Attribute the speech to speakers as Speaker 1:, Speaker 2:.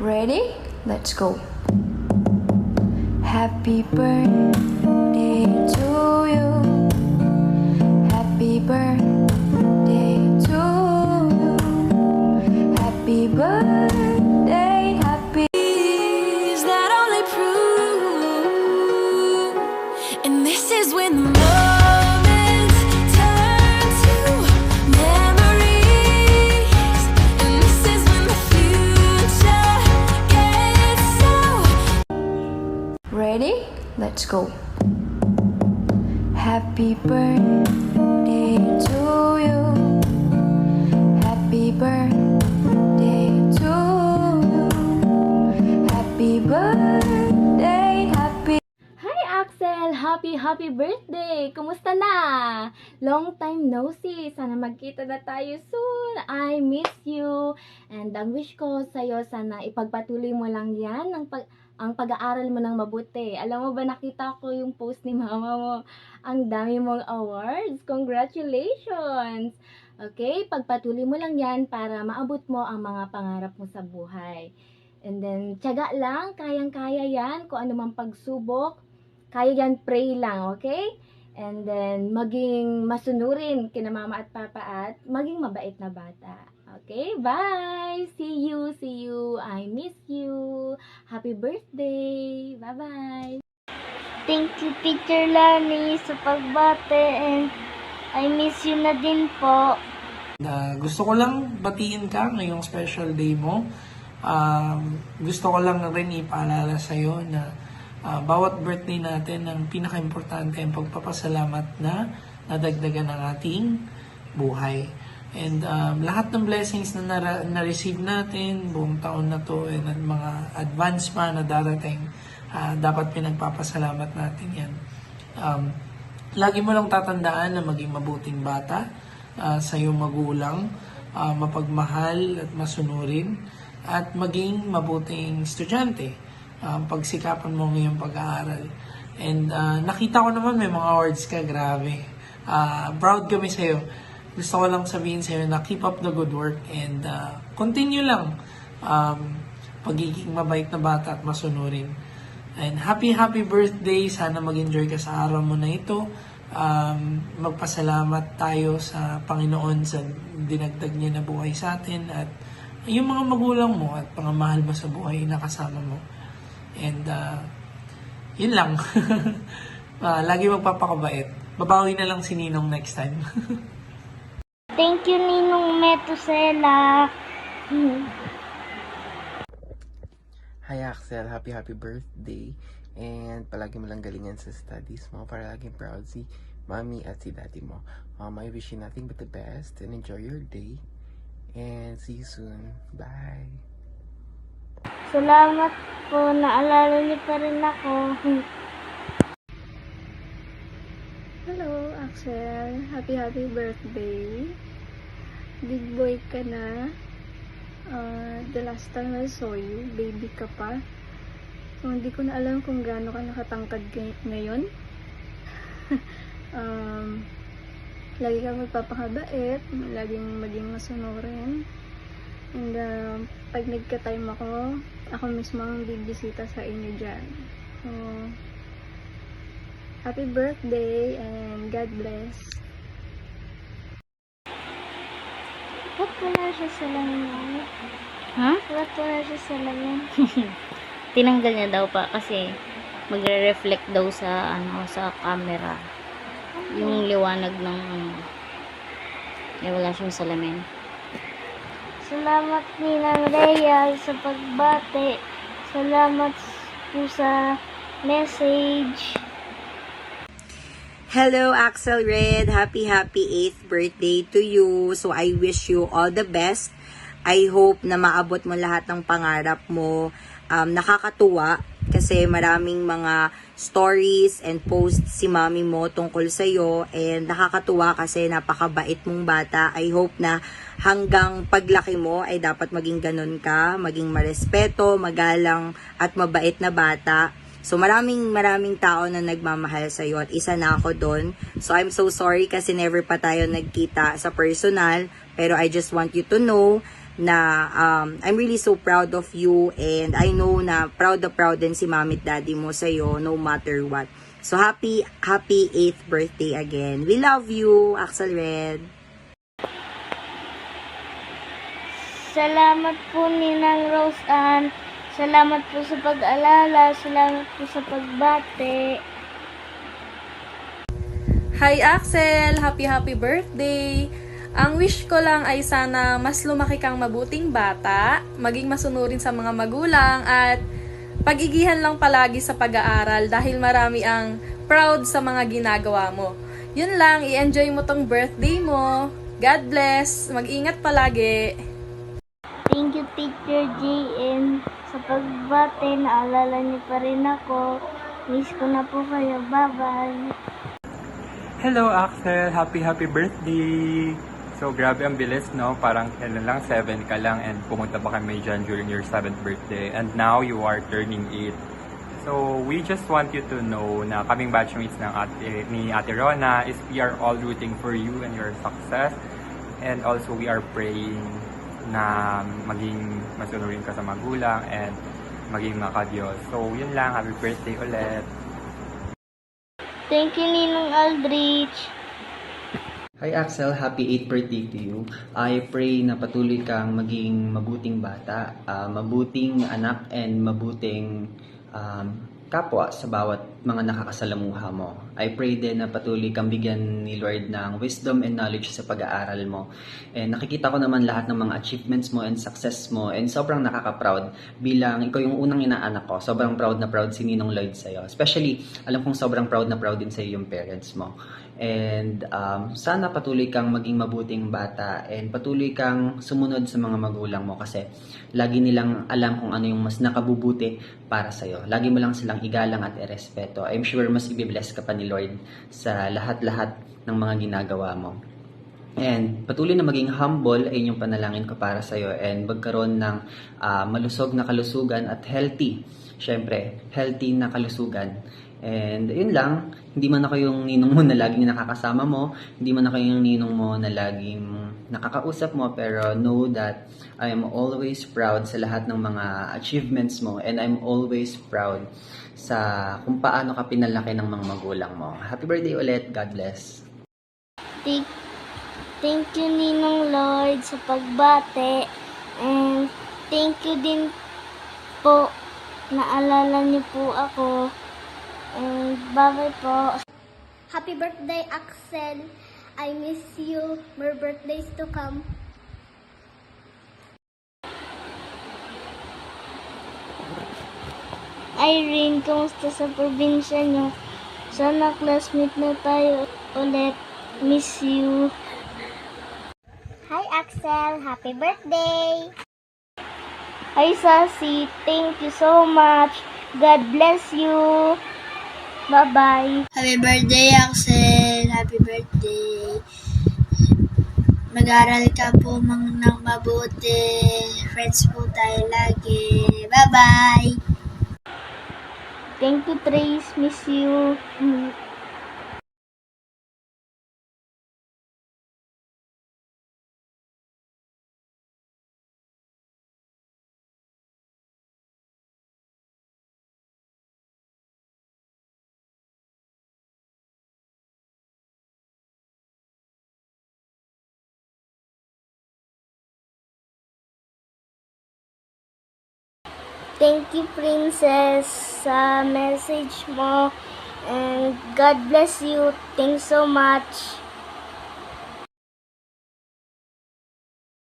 Speaker 1: Ready? Let's go. Happy birthday to you. Happy birthday to you. Happy birthday, happy. Is that only prove? And this is when the moments turn to memories. And this is when the future gets so. Ready? Let's go. Happy birthday to you. Happy birthday to you. Happy birthday, happy.
Speaker 2: Hi Axel! Happy birthday! Kumusta na? Long time no see. Sana magkita na tayo soon. I miss you. And ang wish ko sa'yo, sana ipagpatuloy mo lang yan ang pag-aaral mo ng mabuti. Alam mo ba, nakita ko yung post ni mama mo. Ang dami mong awards. Congratulations! Okay, pagpatuloy mo lang yan para maabot mo ang mga pangarap mo sa buhay. And then, tiyaga lang, kayang-kaya yan. Kung ano mang pagsubok, kaya yan, pray lang, okay? And then, maging masunurin kina mama at papa at maging mabait na bata. Okay, bye! See you! I miss you! Happy birthday! Bye-bye!
Speaker 3: Thank you, Teacher Lani, sa pagbate, and I miss you na din po.
Speaker 4: Gusto ko lang batiin ka ngayong special day mo. Gusto ko lang rin ipaalala sa'yo na bawat birthday natin, ang pinaka-importante ang pagpapasalamat na nadagdagan ng ating buhay. And lahat ng blessings na na-receive natin buong taon na to and mga advance pa na darating, dapat pinagpapasalamat natin yan. Lagi mo lang tatandaan na maging mabuting bata sa iyong magulang, mapagmahal at masunurin, at maging mabuting estudyante. Pagsikapan mo ngayong pag-aaral. And nakita ko naman may mga awards ka, grabe. Proud kami sa'yo. Gusto ko lang sabihin sa'yo na keep up the good work and continue lang pagiging mabait na bata at masunurin. And happy birthday! Sana mag-enjoy ka sa araw mo na ito. Magpasalamat tayo sa Panginoon sa dinagdag niya na buhay sa atin at yung mga magulang mo at mga mahal mo sa buhay na kasama mo. And yun lang. Lagi magpapakabait. Babawi na lang si Ninong next time.
Speaker 3: Thank you, Ninong Metusela.
Speaker 5: Hi Axel, happy birthday. And palagi mo lang galingan sa studies mo para laging proud si mommy at si daddy mo. I wish you nothing but the best and enjoy your day. And see you soon. Bye!
Speaker 3: Salamat po, naalala niyo pa rin ako.
Speaker 2: Hello, Axel. Happy birthday. Big boy ka na. The last time I saw you, baby ka pa. So, hindi ko na alam kung gaano ka nakatangkad ngayon. Lagi ka magpapakabait, laging maging masunurin. And pag nagka-time ako mismo ang bibisita sa inyo dyan. So, happy birthday and God bless.
Speaker 3: Ba't wala siya sa lamin?
Speaker 2: Ha?
Speaker 3: Ba't wala siya sa lamin?
Speaker 6: Tinanggal niya daw pa kasi magre-reflect daw sa sa camera yung liwanag ng wala siyang salamin.
Speaker 3: Salamat, Ninang Rhea, sa pagbate. Salamat po sa message.
Speaker 7: Hello, Axel Red. Happy 8th birthday to you. So, I wish you all the best. I hope na maabot mo lahat ng pangarap mo. Nakakatuwa kasi maraming mga stories and posts si mami mo tungkol sa'yo. And nakakatuwa kasi napakabait mong bata. I hope na hanggang paglaki mo ay dapat maging ganun ka, maging marespeto, magalang at mabait na bata. So maraming tao na nagmamahal sa iyo at isa na ako doon. So I'm so sorry kasi never pa tayo nagkita sa personal, pero I just want you to know na I'm really so proud of you, and I know na proud din si mommy at daddy mo sa'yo no matter what. So happy 8th birthday again. We love you, Axel Red.
Speaker 3: Salamat po Ninang Rose Ann. Salamat po sa pag-alala. Salamat po sa pagbate.
Speaker 8: Hi Axel! Happy birthday! Ang wish ko lang ay sana mas lumaki kang mabuting bata, maging masunurin sa mga magulang, at pag-igihan lang palagi sa pag-aaral dahil marami ang proud sa mga ginagawa mo. Yun lang, i-enjoy mo tong birthday mo. God bless! Mag-ingat palagi!
Speaker 3: Thank you, Teacher JN, sa pagbate. Naalala niyo pa rin ako. Miss ko na po kayo. Bye-bye.
Speaker 9: Hello Axel! Happy birthday! So grabe ang bilis, no? Parang kailan lang, 7 ka lang and pumunta pa kami dyan during your 7th birthday. And now you are turning 8. So we just want you to know na kaming batchmates ni Ate Rona is we are all rooting for you and your success. And also we are praying na maging masunurin ka sa magulang and maging makadiyos. So yun lang, happy birthday ulit!
Speaker 3: Thank you, Ninong Aldrich.
Speaker 10: Hi Axel, happy 8th birthday to you. I pray na patuloy kang maging mabuting bata, mabuting anak, and mabuting kapwa sa bawat mga nakakasalamuha mo. I pray din na patuloy kang bigyan ni Lord ng wisdom and knowledge sa pag-aaral mo. And nakikita ko naman lahat ng mga achievements mo and success mo, and sobrang nakaka-proud bilang ikaw yung unang inaanak ko. Sobrang proud na proud si Ninong Lloyd sa'yo. Especially, alam kong sobrang proud na proud din sa'yo yung parents mo. And sana patuloy kang maging mabuting bata and patuloy kang sumunod sa mga magulang mo kasi lagi nilang alam kung ano yung mas nakabubuti para sa'yo. Lagi mo lang silang igalang at irespeto. I'm sure mas ibibless ka pa ni Lord sa lahat-lahat ng mga ginagawa mo. And patuloy na maging humble ay yung panalangin ko para sa'yo and magkaroon ng malusog na kalusugan at healthy. Siyempre, healthy na kalusugan. And yun lang, hindi man ako yung ninong mo na laging nakakasama mo, hindi man ako yung ninong mo na laging nakakausap mo, pero know that I am always proud sa lahat ng mga achievements mo, and I'm always proud sa kung paano ka pinalaki ng mga magulang mo. Happy birthday ulit, God bless.
Speaker 3: Thank you, Ninong Lloyd, sa pagbate. And thank you din po, naalala niyo po ako. And bye-bye po.
Speaker 11: Happy birthday, Axel. I miss you. More birthdays to come.
Speaker 3: Irene, kumusta sa probinsya niyo? Sana classmate na tayo ulit. Miss you.
Speaker 11: Hi, Axel. Happy birthday.
Speaker 3: Hi, Sassy. Thank you so much. God bless you. Bye-bye.
Speaker 11: Happy birthday, Axel. Happy birthday. Mag-aral ka po ng mabuti. Friends po tayo lagi. Bye-bye.
Speaker 3: Thank you, Trace. Miss you. Thank you, Princess, sa message mo. And God bless you. Thanks so much.